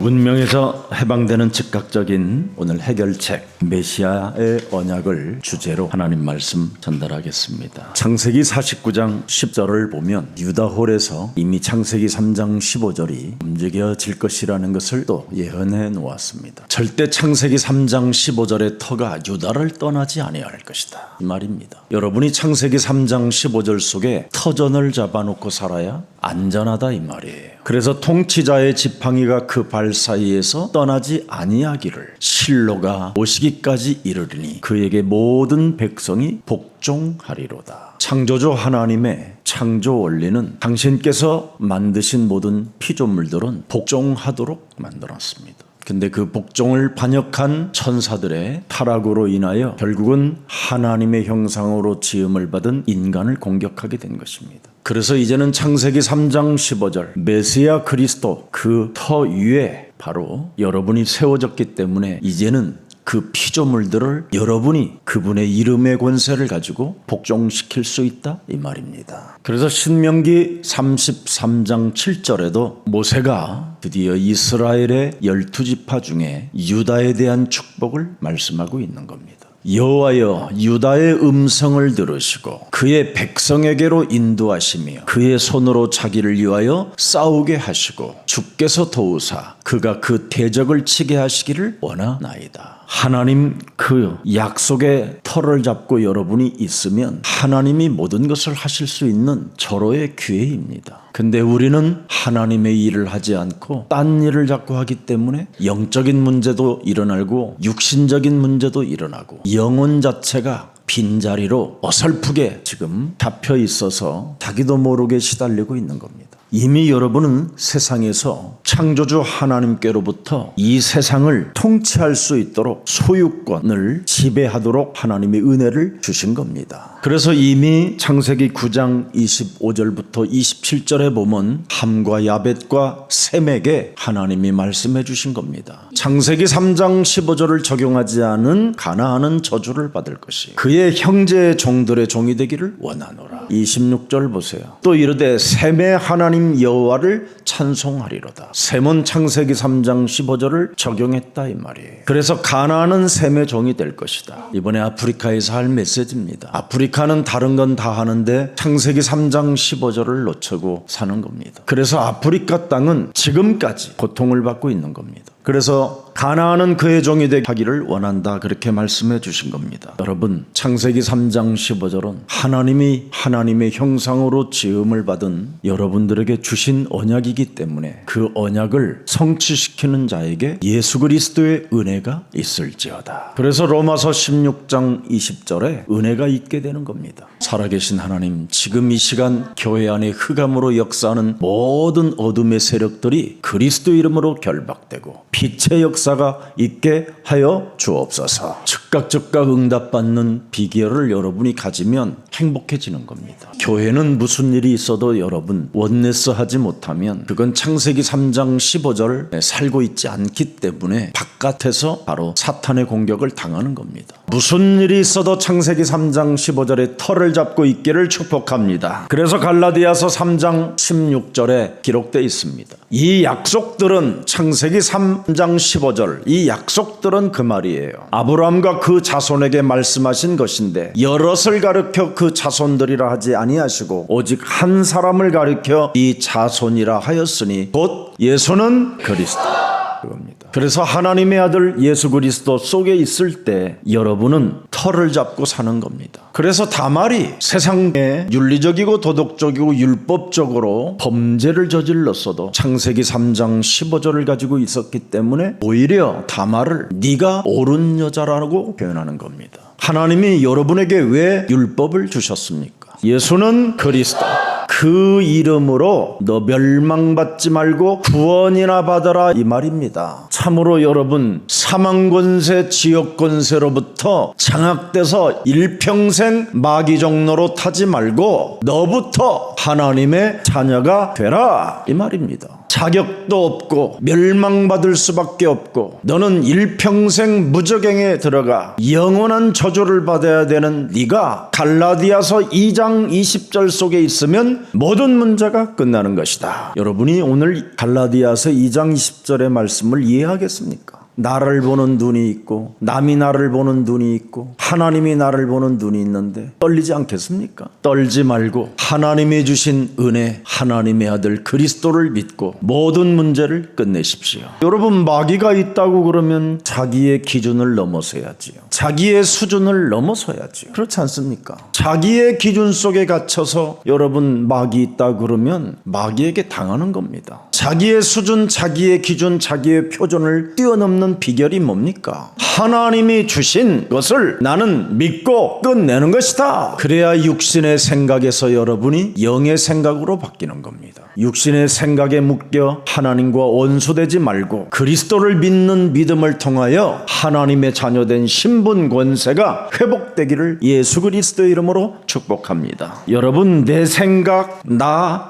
운명에서 해방되는 즉각적인 오늘 해결책 메시아의 언약을 주제로 하나님 말씀 전달하겠습니다. 창세기 49장 10절을 보면 유다홀에서 이미 창세기 3장 15절이 움직여질 것이라는 것을 또 예언해 놓았습니다. 절대 창세기 3장 15절의 터가 유다를 떠나지 아니할 것이다, 이 말입니다. 여러분이 창세기 3장 15절 속에 터전을 잡아놓고 살아야 안전하다, 이 말이에요. 그래서 통치자의 지팡이가 그 발 사이에서 떠나지 아니하기를 실로가 오시기까지 이르리니 그에게 모든 백성이 복종하리로다. 창조주 하나님의 창조 원리는 당신께서 만드신 모든 피조물들은 복종하도록 만들었습니다. 근데 그 복종을 반역한 천사들의 타락으로 인하여 결국은 하나님의 형상으로 지음을 받은 인간을 공격하게 된 것입니다. 그래서 이제는 창세기 3장 15절 메시아 그리스도 그 터 위에 바로 여러분이 세워졌기 때문에 이제는 그 피조물들을 여러분이 그분의 이름의 권세를 가지고 복종시킬 수 있다, 이 말입니다. 그래서 신명기 33장 7절에도 모세가 드디어 이스라엘의 12지파 중에 유다에 대한 축복을 말씀하고 있는 겁니다. 여호와여 유다의 음성을 들으시고 그의 백성에게로 인도하시며 그의 손으로 자기를 위하여 싸우게 하시고 주께서 도우사 그가 그 대적을 치게 하시기를 원하나이다. 하나님 그 약속의 터를 잡고 여러분이 있으면 하나님이 모든 것을 하실 수 있는 절호의 기회입니다. 근데 우리는 하나님의 일을 하지 않고 딴 일을 자꾸 하기 때문에 영적인 문제도 일어나고 육신적인 문제도 일어나고 영혼 자체가 빈자리로 어설프게 지금 잡혀 있어서 자기도 모르게 시달리고 있는 겁니다. 이미 여러분은 세상에서 창조주 하나님께로부터 이 세상을 통치할 수 있도록 소유권을 지배하도록 하나님의 은혜를 주신 겁니다. 그래서 이미 창세기 9장 25절부터 27절에 보면 함과 야벳과 셈에게 하나님이 말씀해 주신 겁니다. 창세기 3장 15절을 적용하지 않은 가나안은 저주를 받을 것이 그의 형제의 종들의 종이 되기를 원하노라. 26절 보세요. 또 이르되 셈의 하나님 여호와를 찬송하리로다. 셈은 창세기 3장 15절을 적용했다, 이 말이에요. 그래서 가나안은 셈의 종이 될 것이다. 이번에 아프리카에서 할 메시지입니다. 아프리카는 다른 건 다 하는데 창세기 3장 15절을 놓치고 사는 겁니다. 그래서 아프리카 땅은 지금까지 고통을 받고 있는 겁니다. 그래서 가나안은 그의 종이 되게 하기를 원한다, 그렇게 말씀해 주신 겁니다. 여러분, 창세기 3장 15절은 하나님이 하나님의 형상으로 지음을 받은 여러분들에게 주신 언약이기 때문에 그 언약을 성취시키는 자에게 예수 그리스도의 은혜가 있을지어다. 그래서 로마서 16장 20절에 은혜가 있게 되는 겁니다. 살아계신 하나님, 지금 이 시간 교회 안에 흑암으로 역사하는 모든 어둠의 세력들이 그리스도 이름으로 결박되고 빛의 역사가 있게 하여 주옵소서. 즉각 응답받는 비결을 여러분이 가지면 행복해지는 겁니다. 교회는 무슨 일이 있어도 여러분 원네스 하지 못하면 그건 창세기 3장 15절 살고 있지 않기 때문에 바깥에서 바로 사탄의 공격을 당하는 겁니다. 무슨 일이 있어도 창세기 3장 15절에 털을 잡고 있기를 축복합니다. 그래서 갈라디아서 3장 16절에 기록되어 있습니다. 이 약속들은 창세기 3장 15절 이 약속들은 그 말이에요. 아브라함과 그 자손에게 말씀하신 것인데 여럿을 가르쳐 그 자손들이라 하지 아니하시고 오직 한 사람을 가르쳐 이 자손이라 하였으니 곧 예수는 그리스도. 그겁니다. 그래서 하나님의 아들 예수 그리스도 속에 있을 때 여러분은 털을 잡고 사는 겁니다. 그래서 다말이 세상에 윤리적이고 도덕적이고 율법적으로 범죄를 저질렀어도 창세기 3장 15절을 가지고 있었기 때문에 오히려 다말을 네가 옳은 여자라고 표현하는 겁니다. 하나님이 여러분에게 왜 율법을 주셨습니까? 예수는 그리스도. 그 이름으로 너 멸망받지 말고 구원이나 받아라, 이 말입니다. 참으로 여러분 사망권세 지역권세로부터 장악돼서 일평생 마귀종로로 타지 말고 너부터 하나님의 자녀가 되라, 이 말입니다. 자격도 없고 멸망받을 수밖에 없고 너는 일평생 무저갱에 들어가 영원한 저주를 받아야 되는 네가 갈라디아서 2장 20절 속에 있으면 모든 문제가 끝나는 것이다. 여러분이 오늘 갈라디아서 2장 20절의 말씀을 이해하겠습니까? 나를 보는 눈이 있고 남이 나를 보는 눈이 있고 하나님이 나를 보는 눈이 있는데 떨리지 않겠습니까? 떨지 말고 하나님이 주신 은혜, 하나님의 아들 그리스도를 믿고 모든 문제를 끝내십시오. 여러분, 마귀가 있다고 그러면 자기의 기준을 넘어서야지요. 자기의 수준을 넘어서야지요. 그렇지 않습니까? 자기의 기준 속에 갇혀서 여러분 마귀 있다 그러면 마귀에게 당하는 겁니다. 자기의 수준, 자기의 기준, 자기의 표준을 뛰어넘는 비결이 뭡니까? 하나님이 주신 것을 나는 믿고 끝내는 것이다. 그래야 육신의 생각에서 여러분이 영의 생각으로 바뀌는 겁니다. 육신의 생각에 묶여 하나님과 원수되지 말고 그리스도를 믿는 믿음을 통하여 하나님의 자녀된 신분 권세가 회복되기를 예수 그리스도의 이름으로 축복합니다. 여러분, 내 생각,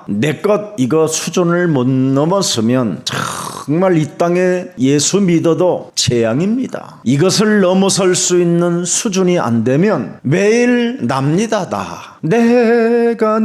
내 것 이거 수준을 못 넘었으면 정말 이 땅에 예수 믿어도 재앙입니다. 이것을 넘어설 수 있는 수준이 안 되면 매일 납니다. 내가.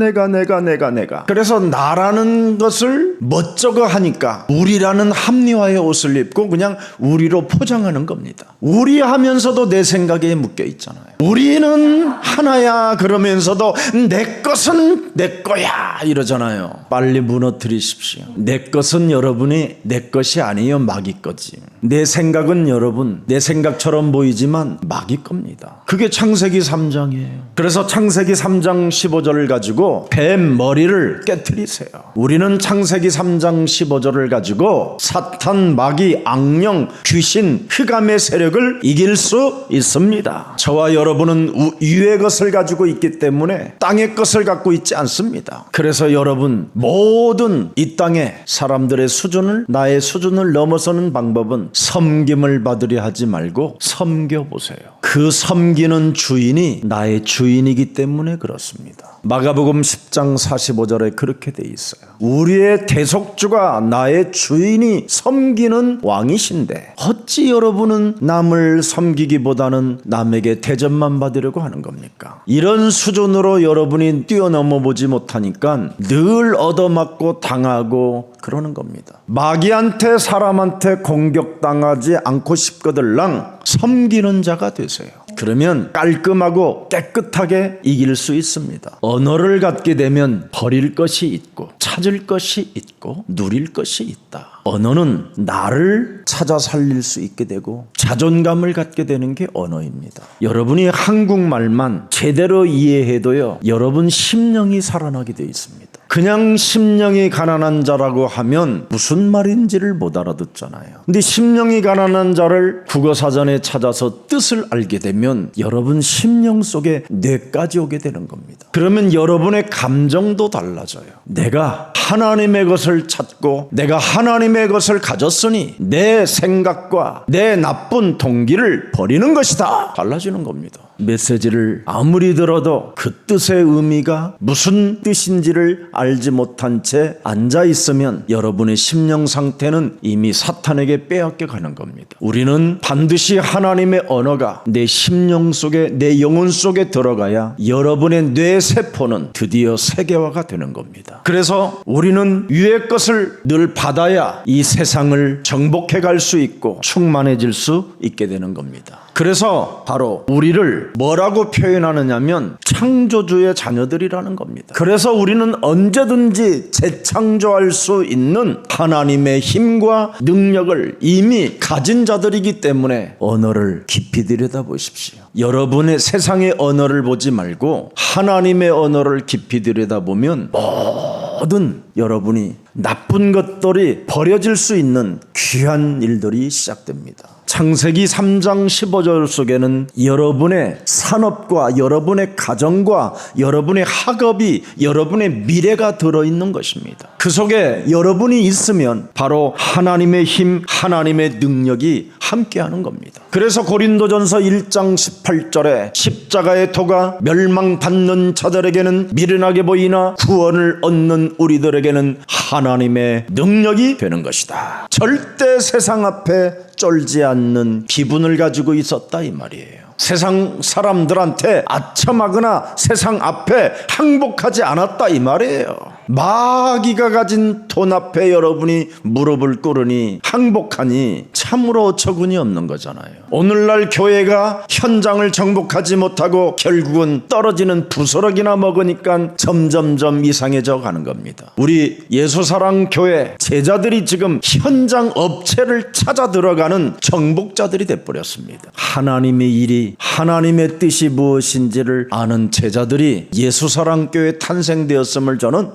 그래서 나라는 것을 멋쩍어 하니까 우리라는 합리화의 옷을 입고 그냥 우리로 포장하는 겁니다. 우리 하면서도 내 생각에 묶여 있잖아요. 우리는 하나야 그러면서도 내 것은 내 거야 이러잖아요. 빨리 무너뜨리십시오. 내 것은 여러분이 내 것이 아니에요. 마귀 거지. 내 생각은 여러분 내 생각처럼 보이지만 마귀 겁니다. 그게 창세기 3장이에요. 그래서 창세기 3장 15절을 가지고 뱀 머리를 깨트리세요. 우리는 창세기 3장 15절을 가지고 사탄, 마귀, 악령, 귀신, 흑암의 세력을 이길 수 있습니다. 저와 여러분은 위의 것을 가지고 있기 때문에 땅의 것을 갖고 있지 않습니다. 그래서 여러분 모든 이 땅의 사람들의 수준을 나의 수준을 넘어서는 방법은 섬김을 받으려 하지 말고 섬겨보세요. 그 섬기는 주인이 나의 주인이기 때문에 그렇습니다. 마가복음 10장 45절에 그렇게 돼 있어요. 우리의 대속주가 나의 주인이 섬기는 왕이신데 어찌 여러분은 남을 섬기기보다는 남에게 대접만 받으려고 하는 겁니까? 이런 수준으로 여러분이 뛰어넘어 보지 못하니까 늘 얻어맞고 당하고 그러는 겁니다. 마귀한테 사람한테 공격당하지 않고 싶거들랑 섬기는 자가 되세요. 그러면 깔끔하고 깨끗하게 이길 수 있습니다. 언어를 갖게 되면 버릴 것이 있고 찾을 것이 있고 누릴 것이 있다. 언어는 나를 찾아 살릴 수 있게 되고 자존감을 갖게 되는 게 언어입니다. 여러분이 한국말만 제대로 이해해도요, 여러분 심령이 살아나게 되어 있습니다. 그냥 심령이 가난한 자라고 하면 무슨 말인지를 못 알아듣잖아요. 근데 심령이 가난한 자를 국어사전에 찾아서 뜻을 알게 되면 여러분 심령 속에 뇌까지 오게 되는 겁니다. 그러면 여러분의 감정도 달라져요. 내가 하나님의 것을 찾고 내가 하나님의 것을 가졌으니 내 생각과 내 나쁜 동기를 버리는 것이다. 달라지는 겁니다. 메시지를 아무리 들어도 그 뜻의 의미가 무슨 뜻인지를 알지 못한 채 앉아 있으면 여러분의 심령 상태는 이미 사탄에게 빼앗겨 가는 겁니다. 우리는 반드시 하나님의 언어가 내 심령 속에, 내 영혼 속에 들어가야 여러분의 뇌 세포는 드디어 세계화가 되는 겁니다. 그래서 우리는 위의 것을 늘 받아야 이 세상을 정복해 갈 수 있고 충만해질 수 있게 되는 겁니다. 그래서 바로 우리를 뭐라고 표현하느냐면 창조주의 자녀들이라는 겁니다. 그래서 우리는 언제든지 재창조할 수 있는 하나님의 힘과 능력을 이미 가진 자들이기 때문에 언어를 깊이 들여다보십시오. 여러분의 세상의 언어를 보지 말고 하나님의 언어를 깊이 들여다보면 모든 여러분이 나쁜 것들이 버려질 수 있는 귀한 일들이 시작됩니다. 창세기 3장 15절 속에는 여러분의 산업과 여러분의 가정과 여러분의 학업이 여러분의 미래가 들어있는 것입니다. 그 속에 여러분이 있으면 바로 하나님의 힘, 하나님의 능력이 함께하는 겁니다. 그래서 고린도전서 1장 18절에 십자가의 토가 멸망받는 자들에게는 미련하게 보이나 구원을 얻는 우리들에게는 하나님의 능력이 되는 것이다. 절대 세상 앞에 쫄지 않는 기분을 가지고 있었다 이 말이에요. 세상 사람들한테 아첨하거나 세상 앞에 항복하지 않았다 이 말이에요. 마귀가 가진 돈 앞에 여러분이 무릎을 꿇으니 항복하니 참으로 어처구니 없는 거잖아요. 오늘날 교회가 현장을 정복하지 못하고 결국은 떨어지는 부스러기나 먹으니까 점점점 이상해져 가는 겁니다. 우리 예수사랑 교회 제자들이 지금 현장 업체를 찾아 들어가는 정복자들이 돼버렸습니다. 하나님의 일이, 하나님의 뜻이 무엇인지를 아는 제자들이 예수사랑 교회 탄생되었음을 저는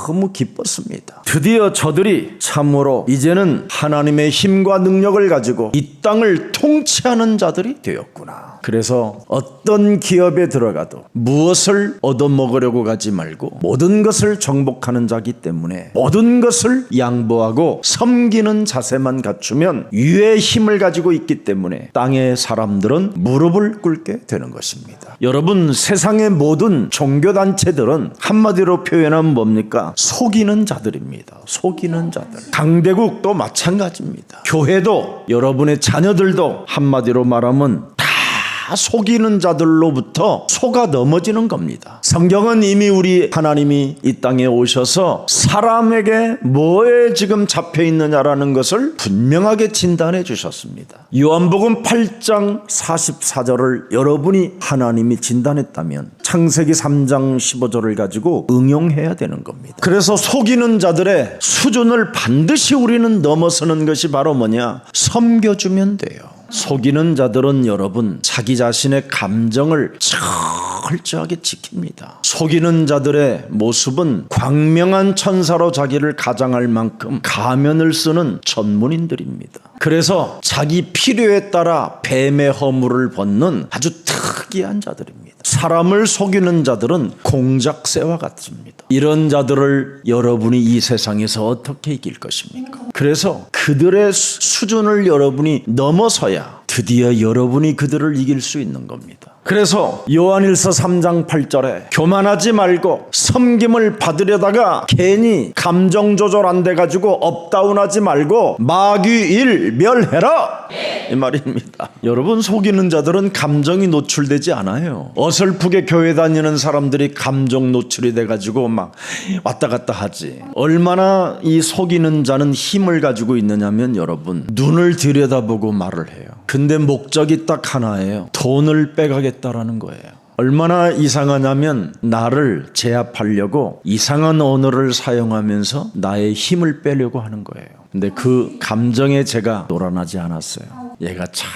너무 기뻤습니다. 드디어 저들이 참으로 이제는 하나님의 힘과 능력을 가지고 이 땅을 통치하는 자들이 되었구나. 그래서 어떤 기업에 들어가도 무엇을 얻어먹으려고 가지 말고 모든 것을 정복하는 자기 때문에 모든 것을 양보하고 섬기는 자세만 갖추면 위의 힘을 가지고 있기 때문에 땅의 사람들은 무릎을 꿇게 되는 것입니다. 여러분, 세상의 모든 종교단체들은 한마디로 표현하면 뭡니까? 속이는 자들입니다. 속이는 자들. 강대국도 마찬가지입니다. 교회도 여러분의 자녀들도 한마디로 말하면 속이는 자들로부터 속아 넘어지는 겁니다. 성경은 이미 우리 하나님이 이 땅에 오셔서 사람에게 뭐에 지금 잡혀 있느냐라는 것을 분명하게 진단해 주셨습니다. 요한복음 8장 44절을 여러분이 하나님이 진단했다면 창세기 3장 15절을 가지고 응용해야 되는 겁니다. 그래서 속이는 자들의 수준을 반드시 우리는 넘어서는 것이 바로 뭐냐? 섬겨주면 돼요. 속이는 자들은 여러분 자기 자신의 감정을 철저하게 지킵니다. 속이는 자들의 모습은 광명한 천사로 자기를 가장할 만큼 가면을 쓰는 전문인들입니다. 그래서 자기 필요에 따라 뱀의 허물을 벗는 아주 특이한 자들입니다. 사람을 속이는 자들은 공작새와 같습니다. 이런 자들을 여러분이 이 세상에서 어떻게 이길 것입니까? 그래서 그들의 수준을 여러분이 넘어서야 드디어 여러분이 그들을 이길 수 있는 겁니다. 그래서 요한일서 3장 8절에 교만하지 말고 섬김을 받으려다가 괜히 감정 조절 안 돼가지고 업다운하지 말고 마귀일멸해라 이 말입니다. 여러분, 속이는 자들은 감정이 노출되지 않아요. 어설프게 교회 다니는 사람들이 감정 노출이 돼가지고 막 왔다 갔다 하지. 얼마나 이 속이는 자는 힘을 가지고 있느냐면 여러분, 눈을 들여다보고 말을 해요. 근데 목적이 딱 하나예요. 돈을 빼가겠다라는 거예요. 얼마나 이상하냐면 나를 제압하려고 이상한 언어를 사용하면서 나의 힘을 빼려고 하는 거예요. 근데 그 감정에 제가 놀아나지 않았어요. 얘가 참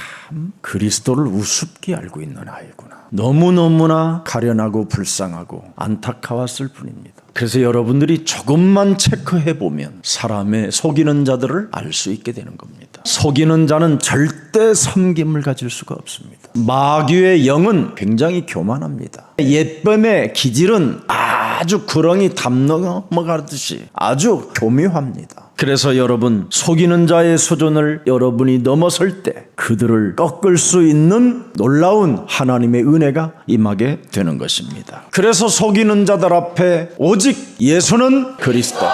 그리스도를 우습게 알고 있는 아이구나. 너무너무나 가련하고 불쌍하고 안타까웠을 뿐입니다. 그래서 여러분들이 조금만 체크해보면 사람의 속이는 자들을 알 수 있게 되는 겁니다. 속이는 자는 절대 섬김을 가질 수가 없습니다. 마귀의 영은 굉장히 교만합니다. 옛뱀의 기질은 아주 구렁이 담 넘어가듯이 아주 교묘합니다. 그래서 여러분, 속이는 자의 수준을 여러분이 넘어설 때 그들을 꺾을 수 있는 놀라운 하나님의 은혜가 임하게 되는 것입니다. 그래서 속이는 자들 앞에 오직 예수는 그리스도,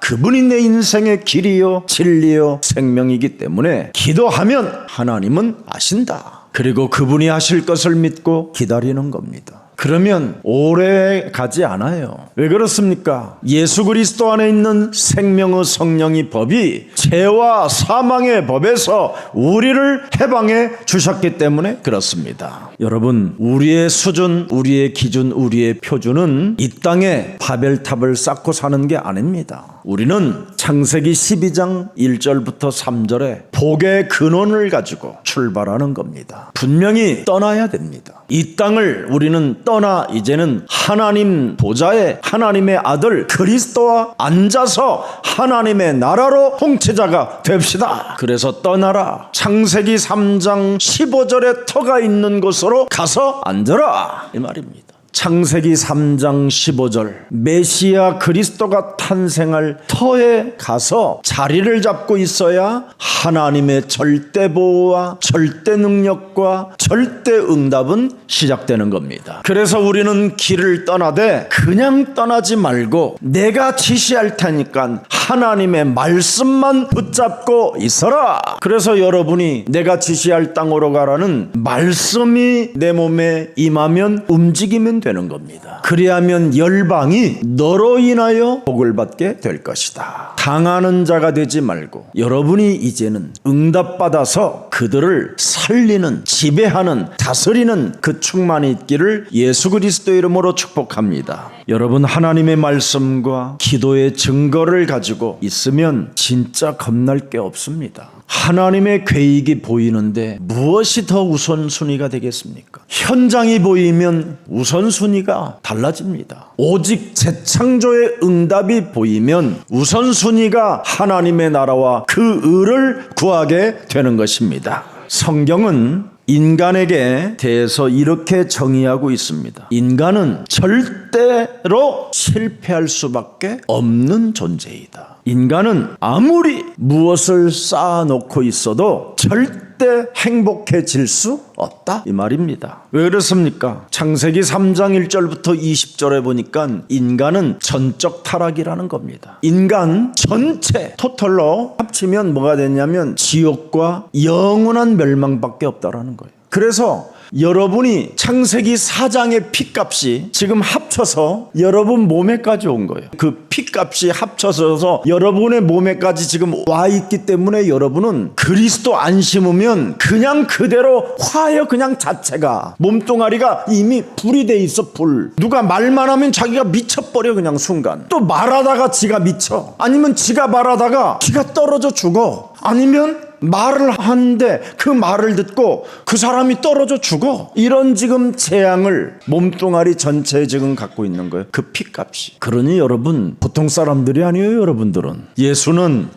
그분이 내 인생의 길이요 진리요 생명이기 때문에 기도하면 하나님은 아신다. 그리고 그분이 하실 것을 믿고 기다리는 겁니다. 그러면 오래 가지 않아요. 왜 그렇습니까? 예수 그리스도 안에 있는 생명의 성령의 법이 죄와 사망의 법에서 우리를 해방해 주셨기 때문에 그렇습니다. 여러분, 우리의 수준, 우리의 기준, 우리의 표준은 이 땅에 바벨탑을 쌓고 사는 게 아닙니다. 우리는 창세기 12장 1절부터 3절에 복의 근원을 가지고 출발하는 겁니다. 분명히 떠나야 됩니다. 이 땅을 우리는 떠나 이제는 하나님 보좌에 하나님의 아들 그리스도와 앉아서 하나님의 나라로 통치자가 됩시다. 그래서 떠나라. 창세기 3장 15절에 터가 있는 곳으로 가서 앉으라 이 말입니다. 창세기 3장 15절 메시아 그리스도가 탄생할 터에 가서 자리를 잡고 있어야 하나님의 절대 보호와 절대 능력과 절대 응답은 시작되는 겁니다. 그래서 우리는 길을 떠나되 그냥 떠나지 말고 내가 지시할 테니까 하나님의 말씀만 붙잡고 있어라. 그래서 여러분이 내가 지시할 땅으로 가라는 말씀이 내 몸에 임하면 움직이면 되는 겁니다. 그리하면 열방이 너로 인하여 복을 받게 될 것이다. 당하는 자가 되지 말고 여러분이 이제는 응답받아서 그들을 살리는, 지배하는, 다스리는 그 충만이 있기를 예수 그리스도 이름으로 축복합니다. 여러분, 하나님의 말씀과 기도의 증거를 가지고 있으면 진짜 겁날 게 없습니다. 하나님의 계획이 보이는데 무엇이 더 우선순위가 되겠습니까? 현장이 보이면 우선순위가 달라집니다. 오직 재창조의 응답이 보이면 우선순위가 하나님의 나라와 그 의를 구하게 되는 것입니다. 성경은 인간에게 대해서 이렇게 정의하고 있습니다. 인간은 절대로 실패할 수밖에 없는 존재이다. 인간은 아무리 무엇을 쌓아놓고 있어도 절대 행복해질 수 없다, 이 말입니다. 왜 그렇습니까? 창세기 3장 1절부터 20절에 보니까 인간은 전적 타락이라는 겁니다. 인간 전체 토탈로 합치면 뭐가 됐냐면 지옥과 영원한 멸망밖에 없다라는 거예요. 그래서 여러분이 창세기 4장의 피값이 지금 합쳐서 여러분 몸에까지 온 거예요. 그 피값이 합쳐서 여러분의 몸에까지 지금 와 있기 때문에 여러분은 그리스도 안 심으면 그냥 그대로 화요. 그냥 자체가 몸뚱아리가 이미 불이 돼 있어. 불. 누가 말만 하면 자기가 미쳐버려. 그냥 순간. 또 말하다가 지가 미쳐. 아니면 지가 말하다가 지가 떨어져 죽어. 아니면 말을 하는데 그 말을 듣고 그 사람이 떨어져 죽어. 이런 지금 재앙을 몸뚱아리 전체에 지금 갖고 있는 거예요. 그 피값이. 그러니 여러분, 보통 사람들이 아니에요. 여러분들은 예수는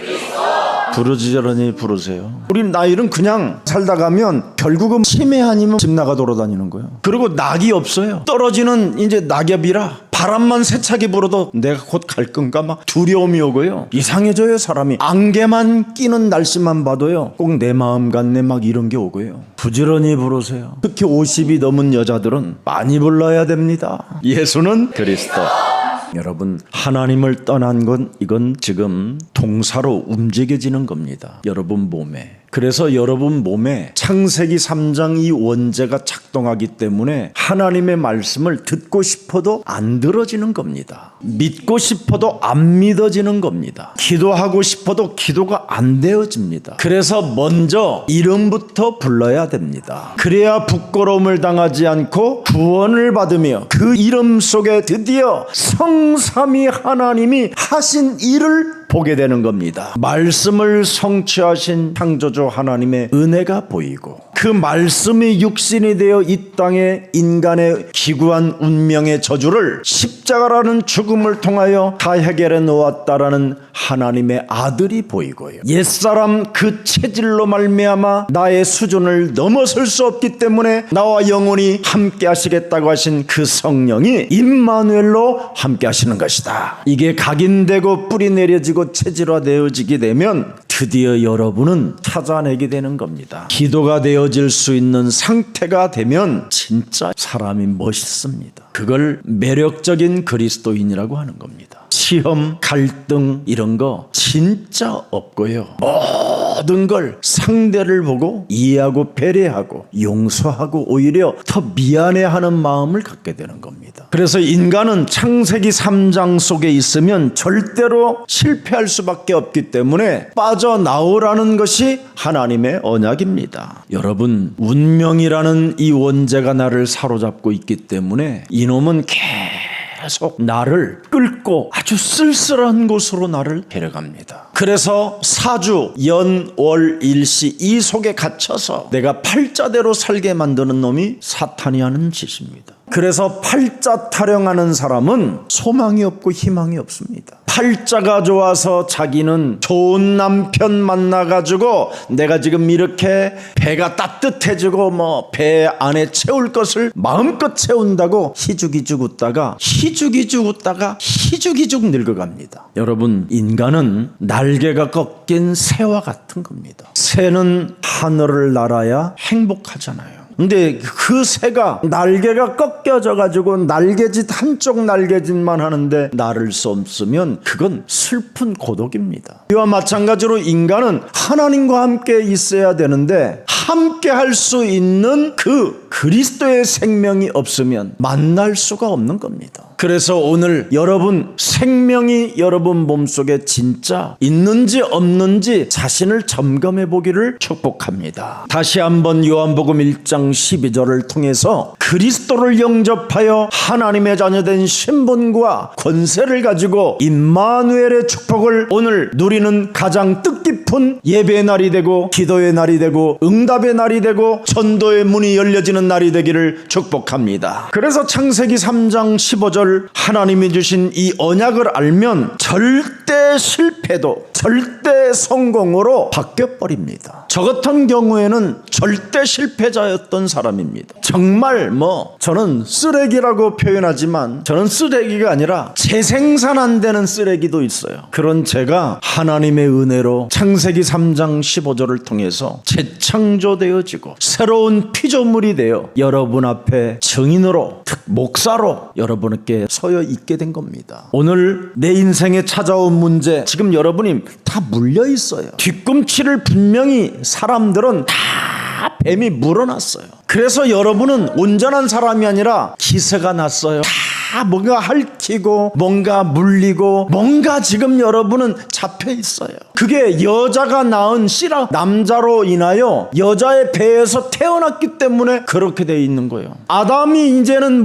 부르짖으려니 부르세요. 우리 나이는 그냥 살다 가면 결국은 치매 아니면 집 나가 돌아다니는 거예요. 그리고 낙이 없어요. 떨어지는 이제 낙엽이라 바람만 세차게 불어도 내가 곧 갈 건가 막 두려움이 오고요. 이상해져요. 사람이. 안개만 끼는 날씨만 봐도요, 꼭 내 마음 같네 막 이런 게 오고요. 부지런히 부르세요. 특히 50이 넘은 여자들은 많이 불러야 됩니다. 예수는 그리스도. 여러분, 하나님을 떠난 건 이건 지금 동사로 움직여지는 겁니다. 여러분 몸에. 그래서 여러분 몸에 창세기 3장 이 원죄가 작동하기 때문에 하나님의 말씀을 듣고 싶어도 안 들어지는 겁니다. 믿고 싶어도 안 믿어지는 겁니다. 기도하고 싶어도 기도가 안 되어집니다. 그래서 먼저 이름부터 불러야 됩니다. 그래야 부끄러움을 당하지 않고 구원을 받으며 그 이름 속에 드디어 성삼위 하나님이 하신 일을 보게 되는 겁니다. 말씀을 성취하신 창조주 하나님의 은혜가 보이고 그 말씀이 육신이 되어 이 땅에 인간의 기구한 운명의 저주를 십자가라는 죽음을 통하여 다 해결해 놓았다라는 하나님의 아들이 보이고요. 옛사람 그 체질로 말미암아 나의 수준을 넘어설 수 없기 때문에 나와 영원히 함께 하시겠다고 하신 그 성령이 임마누엘로 함께 하시는 것이다. 이게 각인되고 뿌리 내려지고 체질화되어지게 되면 드디어 여러분은 찾아내게 되는 겁니다. 기도가 되어질 수 있는 상태가 되면 진짜 사람이 멋있습니다. 그걸 매력적인 그리스도인이라고 하는 겁니다. 시험, 갈등 이런 거 진짜 없고요. 모든 걸 상대를 보고 이해하고 배려하고 용서하고 오히려 더 미안해하는 마음을 갖게 되는 겁니다. 그래서 인간은 창세기 3장 속에 있으면 절대로 실패할 수밖에 없기 때문에 빠져나오라는 것이 하나님의 언약입니다. 여러분, 운명이라는 이 원죄가 나를 사로잡고 있기 때문에 이놈은 계속 나를 끌고 아주 쓸쓸한 곳으로 나를 데려갑니다. 그래서 사주, 연, 월, 일시 이 속에 갇혀서 내가 팔자대로 살게 만드는 놈이 사탄이 하는 짓입니다. 그래서 팔자 타령하는 사람은 소망이 없고 희망이 없습니다. 팔자가 좋아서 자기는 좋은 남편 만나가지고 내가 지금 이렇게 배가 따뜻해지고 뭐 배 안에 채울 것을 마음껏 채운다고 희죽희죽 웃다가 희죽희죽 늙어갑니다. 여러분, 인간은 날개가 꺾인 새와 같은 겁니다. 새는 하늘을 날아야 행복하잖아요. 근데 그 새가 날개가 꺾여져 가지고 날개짓 한쪽 날개짓만 하는데 날을 수 없으면 그건 슬픈 고독입니다. 이와 마찬가지로 인간은 하나님과 함께 있어야 되는데 함께 할 수 있는 그 그리스도의 생명이 없으면 만날 수가 없는 겁니다. 그래서 오늘 여러분 생명이 여러분 몸속에 진짜 있는지 없는지 자신을 점검해 보기를 축복합니다. 다시 한번 요한복음 1장 12절을 통해서 그리스도를 영접하여 하나님의 자녀된 신분과 권세를 가지고 임마누엘의 축복을 오늘 누리는 가장 뜻깊은 예배의 날이 되고 기도의 날이 되고 응답의 날이 되고 전도의 문이 열려지는 날이 되기를 축복합니다. 그래서 창세기 3장 15절 하나님이 주신 이 언약을 알면 절대 실패도 절대 성공으로 바뀌어버립니다. 저 같은 경우에는 절대 실패자였던 사람입니다. 정말 저는 쓰레기라고 표현하지만 저는 쓰레기가 아니라 재생산 안 되는 쓰레기도 있어요. 그런 제가 하나님의 은혜로 창세기 3장 15절을 통해서 재창조되어지고 새로운 피조물이 되어 여러분 앞에 증인으로 목사로 여러분께 서여 있게 된 겁니다. 오늘 내 인생에 찾아온 문제 지금 여러분이 다 물려 있어요. 뒤꿈치를 분명히 사람들은 다 뱀이 물어놨어요. 그래서 여러분은 온전한 사람이 아니라 기세가 났어요. 다 뭔가 핥히고 뭔가 물리고 뭔가 지금 여러분은 잡혀 있어요. 그게 여자가 낳은 씨라 남자로 인하여 여자의 배에서 태어났기 때문에 그렇게 돼 있는 거예요. 아담이 이제는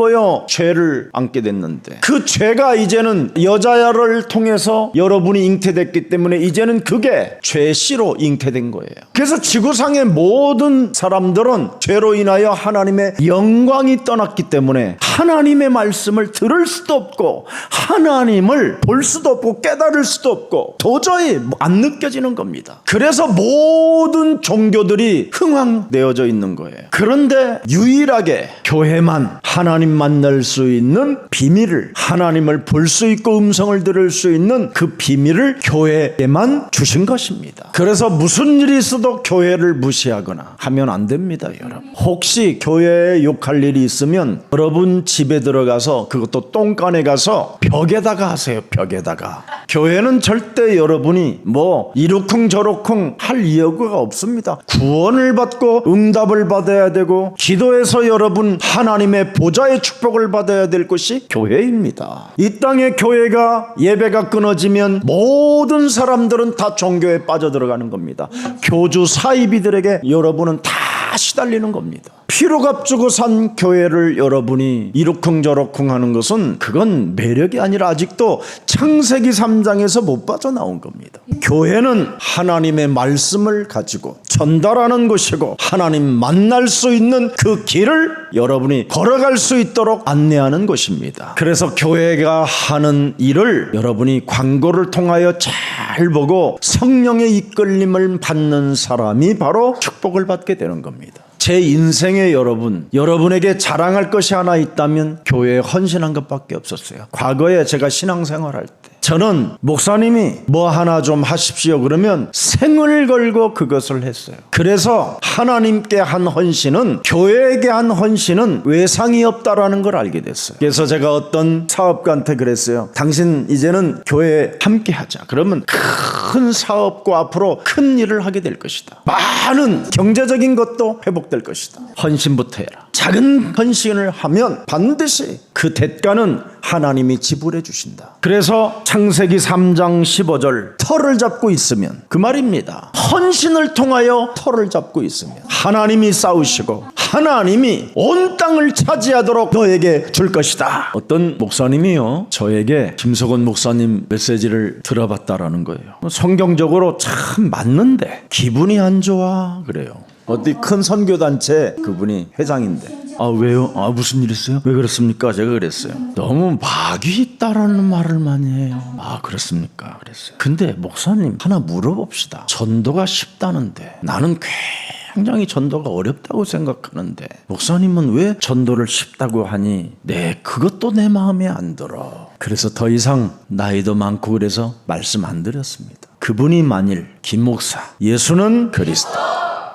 죄를 안게 됐는데 그 죄가 이제는 여자를 통해서 여러분이 잉태됐기 때문에 이제는 그게 죄씨로 잉태된 거예요. 그래서 지구상의 모든 사람들은 죄로 인하여 하나님의 영광이 떠났기 때문에 하나님의 말씀을 들을 수도 없고 하나님을 볼 수도 없고 깨달을 수도 없고 도저히 안 느껴지는 겁니다. 그래서 모든 종교들이 흥황되어져 있는 거예요. 그런데 유일하게 교회만 하나님 만날 수 있는 비밀을, 하나님을 볼 수 있고 음성을 들을 수 있는 그 비밀을 교회에만 주신 것입니다. 그래서 무슨 일이 있어도 교회를 무시하거나 하면 안 됩니다. 여러분, 혹시 교회에 욕할 일이 있으면 여러분 집에 들어가서 그것도 똥간에 가서 벽에다가 하세요. 벽에다가. 교회는 절대 여러분이 이러쿵저러쿵 할 이유가 없습니다. 구원을 받고 응답을 받아야 되고 기도해서 여러분 하나님의 보좌의 축복을 받아야 될 것이 교회입니다. 이 땅에 교회가 예배가 끊어지면 모든 사람들은 다 종교에 빠져들어가는 겁니다. 교주 사이비들에게 여러분은 다 시달리는 겁니다. 피로 값주고 산 교회를 여러분이 이러쿵저러쿵 하는 것은 그건 매력이 아니라 아직도 창세기 3장에서 못 빠져나온 겁니다. 교회는 하나님의 말씀을 가지고 전달하는 곳이고 하나님 만날 수 있는 그 길을 여러분이 걸어갈 수 있도록 안내하는 곳입니다. 그래서 교회가 하는 일을 여러분이 광고를 통하여 잘 보고 성령의 이끌림을 받는 사람이 바로 축복을 받게 되는 겁니다. 제 인생에 여러분에게 자랑할 것이 하나 있다면 교회에 헌신한 것밖에 없었어요. 과거에 제가 신앙생활할 때 저는 목사님이 하나 좀 하십시오 그러면 생을 걸고 그것을 했어요. 그래서 하나님께 한 헌신은, 교회에게 한 헌신은 외상이 없다라는 걸 알게 됐어요. 그래서 제가 어떤 사업가한테 그랬어요. 당신 이제는 교회에 함께 하자. 그러면 큰 사업과 앞으로 큰 일을 하게 될 것이다. 많은 경제적인 것도 회복될 것이다. 헌신부터 해라. 작은 헌신을 하면 반드시 그 대가는 하나님이 지불해 주신다. 그래서 창세기 3장 15절 터를 잡고 있으면 그 말입니다. 헌신을 통하여 터를 잡고 있으면 하나님이 싸우시고 하나님이 온 땅을 차지하도록 너에게 줄 것이다. 어떤 목사님이요 저에게 김석원 목사님 메시지를 들어봤다라는 거예요. 성경적으로 참 맞는데 기분이 안 좋아 그래요. 어디 큰 선교단체 그분이 회장인데 아 왜요? 아 무슨 일 있어요? 왜 그랬습니까? 제가 그랬어요. 너무 막이 있다라는 말을 많이 해요. 아 그렇습니까? 그랬어요. 근데 목사님 하나 물어봅시다. 전도가 쉽다는데 나는 굉장히 전도가 어렵다고 생각하는데 목사님은 왜 전도를 쉽다고 하니? 네, 그것도 내 마음에 안 들어. 그래서 더 이상 나이도 많고 그래서 말씀 안 드렸습니다. 그분이 만일 김 목사 예수는 그리스도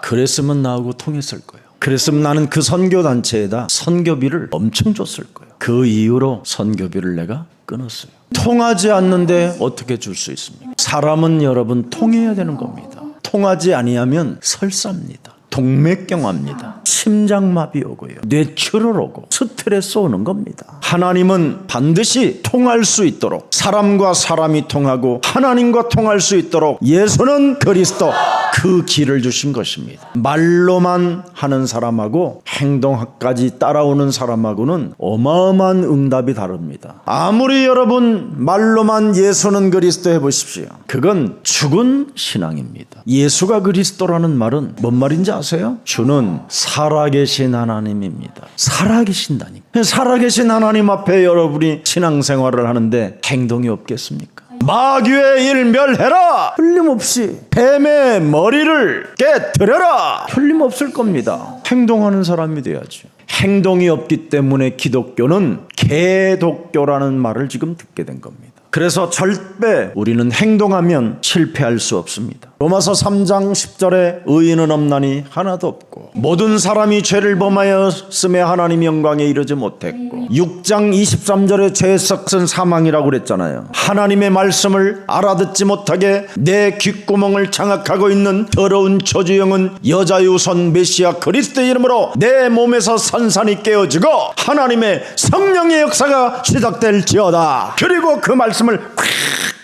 그랬으면 나하고 통했을 거예요. 그랬으면 나는 그 선교단체에다 선교비를 엄청 줬을 거예요. 그 이후로 선교비를 내가 끊었어요. 통하지 않는데 어떻게 줄 수 있습니까? 사람은 여러분 통해야 되는 겁니다. 통하지 아니하면 설사입니다. 동맥경화입니다. 심장마비 오고요. 뇌출혈 오고 스트레스 오는 겁니다. 하나님은 반드시 통할 수 있도록 사람과 사람이 통하고 하나님과 통할 수 있도록 예수는 그리스도 그 길을 주신 것입니다. 말로만 하는 사람하고 행동까지 따라오는 사람하고는 어마어마한 응답이 다릅니다. 아무리 여러분 말로만 예수는 그리스도 해보십시오. 그건 죽은 신앙입니다. 예수가 그리스도라는 말은 뭔 말인지 아세요? 주는 살아계신 하나님입니다. 살아계신다니까. 살아계신 하나님 앞에 여러분이 신앙생활을 하는데 행동이 없겠습니까? 마귀의 일 멸해라. 틀림없이 뱀의 머리를 깨뜨려라. 틀림없을 겁니다. 행동하는 사람이 돼야죠. 행동이 없기 때문에 기독교는 개독교라는 말을 지금 듣게 된 겁니다. 그래서 절대 우리는 행동하면 실패할 수 없습니다. 로마서 3장 10절에 의인은 없나니 하나도 없고 모든 사람이 죄를 범하였음에 하나님 영광에 이르지 못했고 6장 23절에 죄의 썩은 사망이라고 그랬잖아요. 하나님의 말씀을 알아듣지 못하게 내 귓구멍을 장악하고 있는 더러운 저주영은 여자유선 메시아 그리스도의 이름으로 내 몸에서 산산이 깨어지고 하나님의 성령의 역사가 시작될지어다. 그리고 그 말씀을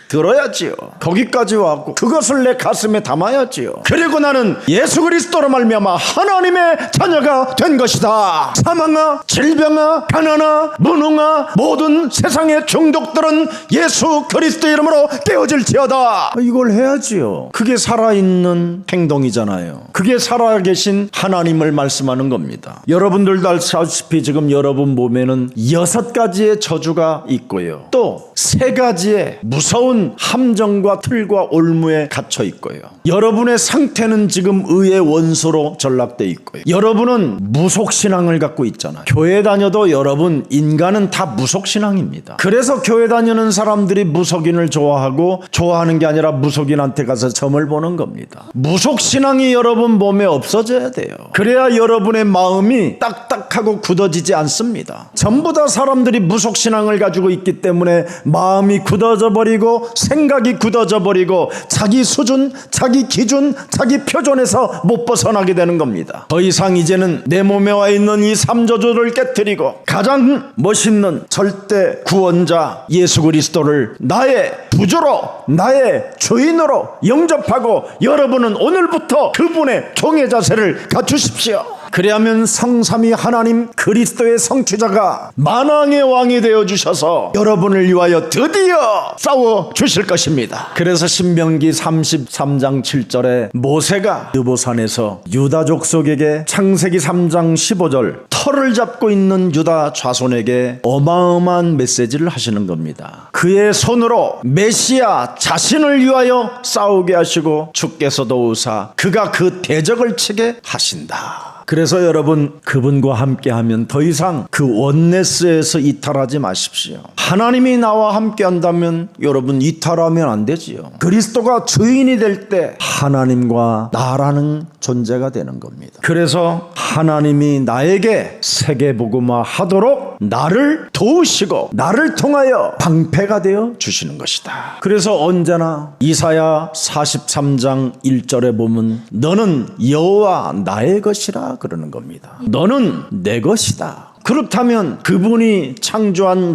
들어야지요. 거기까지 와갖고 그것을 내 가슴에 담아야지요. 그리고 나는 예수 그리스도로 말미암아 하나님의 자녀가 된 것이다. 사망아, 질병아, 가난아, 무능아, 모든 세상의 중독들은 예수 그리스도 이름으로 깨어질지어다. 이걸 해야지요. 그게 살아있는 행동이잖아요. 그게 살아계신 하나님을 말씀하는 겁니다. 여러분들도 알다시피 지금 여러분 몸에는 6가지의 저주가 있고요. 또 3가지의 무서운 함정과 틀과 올무에 갇혀 있고요. 여러분의 상태는 지금 의의 원수로 전락돼 있고요. 여러분은 무속신앙을 갖고 있잖아요. 교회 다녀도 여러분 인간은 다 무속신앙입니다. 그래서 교회 다니는 사람들이 무속인을 좋아하고 좋아하는 게 아니라 무속인한테 가서 점을 보는 겁니다. 무속신앙이 여러분 몸에 없어져야 돼요. 그래야 여러분의 마음이 딱딱하고 굳어지지 않습니다. 전부 다 사람들이 무속신앙을 가지고 있기 때문에 마음이 굳어져 버리고 생각이 굳어져 버리고 자기 수준, 자기 기준, 자기 표준에서 못 벗어나게 되는 겁니다. 더 이상 이제는 내 몸에 와 있는 이 3저주를 깨뜨리고 가장 멋있는 절대 구원자 예수 그리스도를 나의 구주로 나의 주인으로 영접하고 여러분은 오늘부터 그분의 종의 자세를 갖추십시오. 그리하면 성삼위 하나님 그리스도의 성취자가 만왕의 왕이 되어주셔서 여러분을 위하여 드디어 싸워주실 것입니다. 그래서 신명기 33장 7절에 모세가 느보산에서 유다 족속에게 창세기 3장 15절 털을 잡고 있는 유다 좌손에게 어마어마한 메시지를 하시는 겁니다. 그의 손으로 메시아 자신을 위하여 싸우게 하시고 주께서도 오사 그가 그 대적을 치게 하신다. 그래서 여러분 그분과 함께하면 더 이상 그 원네스에서 이탈하지 마십시오. 하나님이 나와 함께한다면 여러분 이탈하면 안 되지요. 그리스도가 주인이 될 때 하나님과 나라는 존재가 되는 겁니다. 그래서 하나님이 나에게 세계복음화 하도록 나를 도우시고 나를 통하여 방패가 되어 주시는 것이다. 그래서 언제나 이사야 43장 1절에 보면 너는 여호와 나의 것이라 그러는 겁니다. 너는 내 것이다. 그렇다면 그분이 창조한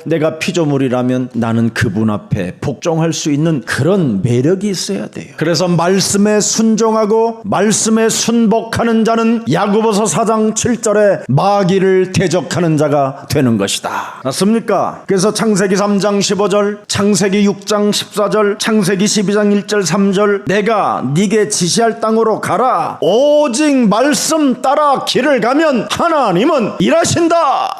내가 피조물이라면 나는 그분 앞에 복종할 수 있는 그런 매력이 있어야 돼요. 그래서 말씀에 순종하고 말씀에 순복하는 자는 야고보서 4장 7절에 마귀를 대적하는 자가 되는 것이다. 맞습니까? 그래서 창세기 3장 15절, 창세기 6장 14절, 창세기 12장 1절 3절 내가 네게 지시할 땅으로 가라. 오직 말씀 따라 길을 가면 하나님은 일하신다.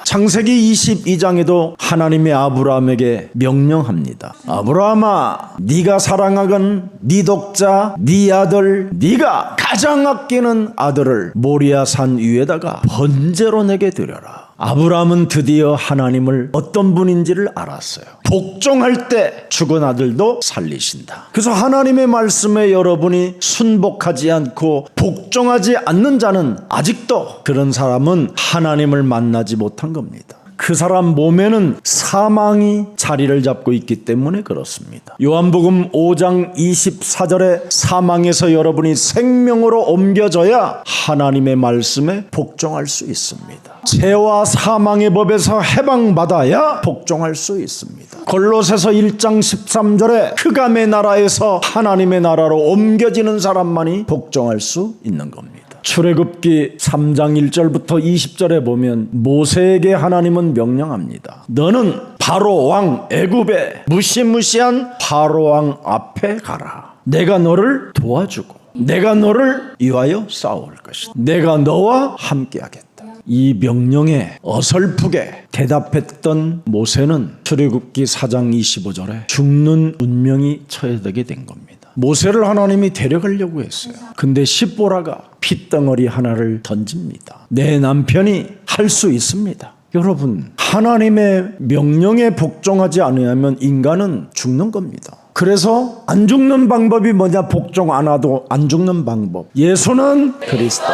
창세기 22장에도 하나님의 아브라함에게 명령합니다. 아브라함아, 네가 사랑하건 네 독자, 네 아들, 네가 가장 아끼는 아들을 모리아산 위에다가 번제로 내게 드려라. 아브라함은 드디어 하나님을 어떤 분인지를 알았어요. 복종할 때 죽은 아들도 살리신다. 그래서 하나님의 말씀에 여러분이 순복하지 않고 복종하지 않는 자는 아직도 그런 사람은 하나님을 만나지 못한 겁니다. 그 사람 몸에는 사망이 자리를 잡고 있기 때문에 그렇습니다. 요한복음 5장 24절에 사망에서 여러분이 생명으로 옮겨져야 하나님의 말씀에 복종할 수 있습니다. 죄와 사망의 법에서 해방받아야 복종할 수 있습니다. 골로새서 1장 13절에 흑암의 나라에서 하나님의 나라로 옮겨지는 사람만이 복종할 수 있는 겁니다. 출애굽기 3장 1절부터 20절에 보면 모세에게 하나님은 명령합니다. 너는 바로 왕 애굽의 무시무시한 바로 왕 앞에 가라. 내가 너를 도와주고 내가 너를 위하여 싸울 것이다. 내가 너와 함께하겠다. 이 명령에 어설프게 대답했던 모세는 출애굽기 4장 25절에 죽는 운명이 처해되게 된 겁니다. 모세를 하나님이 데려가려고 했어요. 근데 십보라가 핏덩어리 하나를 던집니다. 내 남편이 할 수 있습니다. 여러분, 하나님의 명령에 복종하지 않으면 인간은 죽는 겁니다. 그래서 안 죽는 방법이 뭐냐? 복종 안 하도 안 죽는 방법. 예수는 그리스도.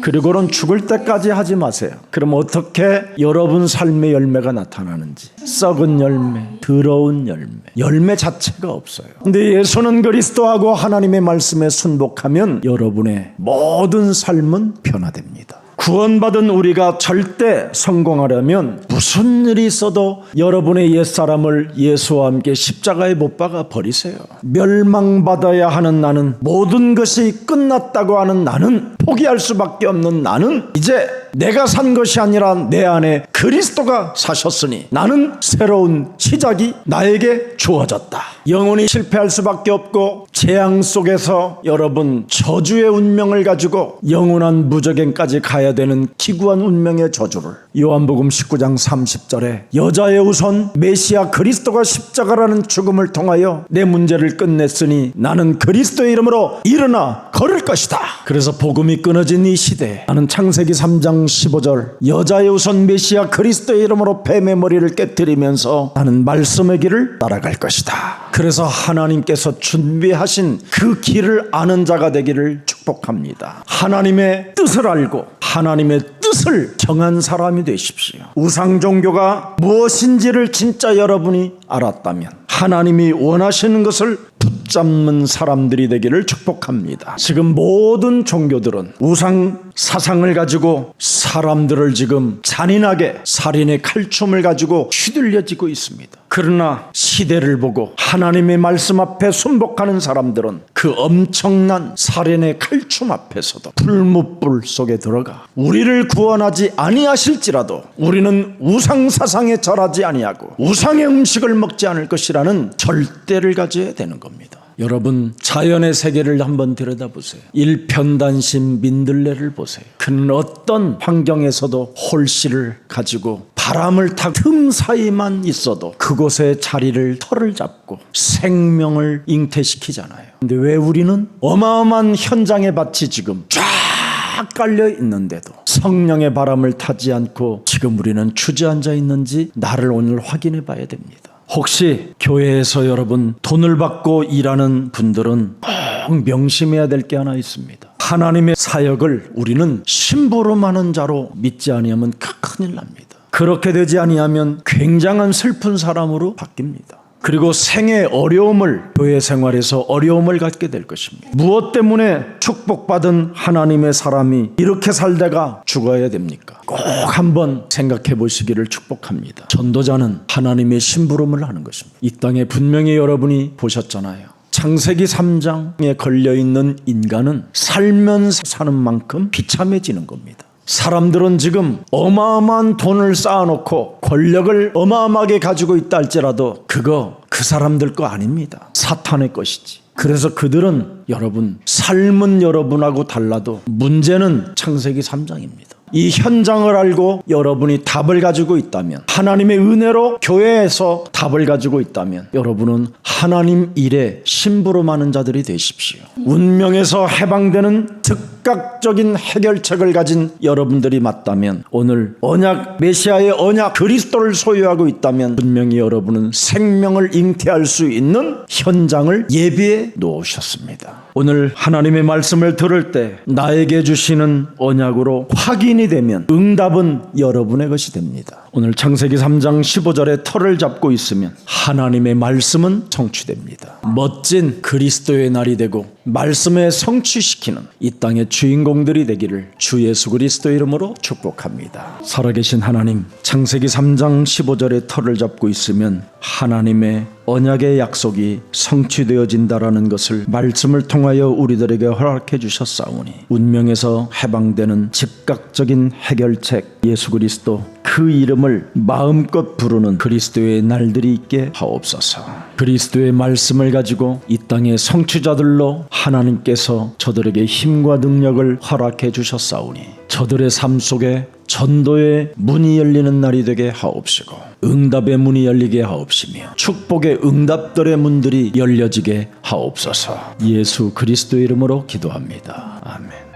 그리고는 죽을 때까지 하지 마세요. 그럼 어떻게 여러분 삶의 열매가 나타나는지. 썩은 열매, 더러운 열매, 열매 자체가 없어요. 근데 예수는 그리스도하고 하나님의 말씀에 순복하면 여러분의 모든 삶은 변화됩니다. 구원받은 우리가 절대 성공하려면 무슨 일이 있어도 여러분의 옛사람을 예수와 함께 십자가에 못 박아 버리세요. 멸망받아야 하는 나는, 모든 것이 끝났다고 하는 나는, 포기할 수밖에 없는 나는 이제 내가 산 것이 아니라 내 안에 그리스도가 사셨으니 나는 새로운 시작이 나에게 주어졌다. 영혼이 실패할 수밖에 없고 재앙 속에서 여러분 저주의 운명을 가지고 영원한 무저갱까지 가야 되는 기구한 운명의 저주를 요한복음 19장 30절에 여자의 우선 메시아 그리스도가 십자가라는 죽음을 통하여 내 문제를 끝냈으니 나는 그리스도의 이름으로 일어나 걸을 것이다. 그래서 복음이 끊어진 이 시대에 나는 창세기 3장 15절 여자의 우선 메시아 그리스도의 이름으로 뱀의 머리를 깨뜨리면서 나는 말씀의 길을 따라갈 것이다. 그래서 하나님께서 준비하신 그 길을 아는 자가 되기를 축복합니다. 하나님의 뜻을 알고 하나님의 뜻을 정한 사람이 되십시오. 우상 종교가 무엇인지를 진짜 여러분이 알았다면 하나님이 원하시는 것을 붙잡는 사람들이 되기를 축복합니다. 지금 모든 종교들은 우상 사상을 가지고 사람들을 지금 잔인하게 살인의 칼춤을 가지고 휘둘려지고 있습니다. 그러나 시대를 보고 하나님의 말씀 앞에 순복하는 사람들은 그 엄청난 살인의 칼춤 앞에서도 불못불 속에 들어가 우리를 구원하지 아니하실지라도 우리는 우상 사상에 절하지 아니하고 우상의 음식을 먹지 않을 것이라는 절대를 가져야 되는 겁니다. 여러분, 자연의 세계를 한번 들여다보세요. 일편단심 민들레를 보세요. 그는 어떤 환경에서도 홀씨를 가지고 바람을 타 틈 사이만 있어도 그곳에 자리를 털을 잡고 생명을 잉태시키잖아요. 근데 왜 우리는 어마어마한 현장의 밭이 지금 쫙 깔려 있는데도 성령의 바람을 타지 않고 지금 우리는 주저앉아 있는지 나를 오늘 확인해 봐야 됩니다. 혹시 교회에서 여러분 돈을 받고 일하는 분들은 꼭 명심해야 될 게 하나 있습니다. 하나님의 사역을 우리는 심부름하는 자로 믿지 아니하면 큰일 납니다. 그렇게 되지 아니하면 굉장한 슬픈 사람으로 바뀝니다. 그리고 생의 어려움을, 교회 생활에서 어려움을 갖게 될 것입니다. 무엇 때문에 축복받은 하나님의 사람이 이렇게 살다가 죽어야 됩니까? 꼭 한번 생각해 보시기를 축복합니다. 전도자는 하나님의 심부름을 하는 것입니다. 이 땅에 분명히 여러분이 보셨잖아요. 창세기 3장에 걸려있는 인간은 살면서 사는 만큼 비참해지는 겁니다. 사람들은 지금 어마어마한 돈을 쌓아놓고 권력을 어마어마하게 가지고 있다 할지라도 그거 그 사람들 거 아닙니다. 사탄의 것이지. 그래서 그들은 여러분, 삶은 여러분하고 달라도 문제는 창세기 3장입니다. 이 현장을 알고 여러분이 답을 가지고 있다면, 하나님의 은혜로 교회에서 답을 가지고 있다면 여러분은 하나님 일에 심부름하는 자들이 되십시오. 운명에서 해방되는 즉각적인 해결책을 가진 여러분들이 맞다면, 오늘 언약, 메시아의 언약 그리스도를 소유하고 있다면 분명히 여러분은 생명을 잉태할 수 있는 현장을 예비해 놓으셨습니다. 오늘 하나님의 말씀을 들을 때 나에게 주시는 언약으로 확인이 되면 응답은 여러분의 것이 됩니다. 오늘 창세기 3장 15절에 털을 잡고 있으면 하나님의 말씀은 성취됩니다. 멋진 그리스도의 날이 되고 말씀에 성취시키는 이 땅의 주인공들이 되기를 주 예수 그리스도 이름으로 축복합니다. 살아계신 하나님, 창세기 3장 15절에 털을 잡고 있으면 하나님의 언약의 약속이 성취되어진다라는 것을 말씀을 통하여 우리들에게 허락해 주셨사오니 운명에서 해방되는 즉각적인 해결책 예수 그리스도, 그 이름을 마음껏 부르는 그리스도의 날들이 있게 하옵소서. 그리스도의 말씀을 가지고 이 땅의 성취자들로 하나님께서 저들에게 힘과 능력을 허락해 주셨사오니 저들의 삶 속에 전도의 문이 열리는 날이 되게 하옵시고 응답의 문이 열리게 하옵시며 축복의 응답들의 문들이 열려지게 하옵소서. 예수 그리스도의 이름으로 기도합니다. 아멘.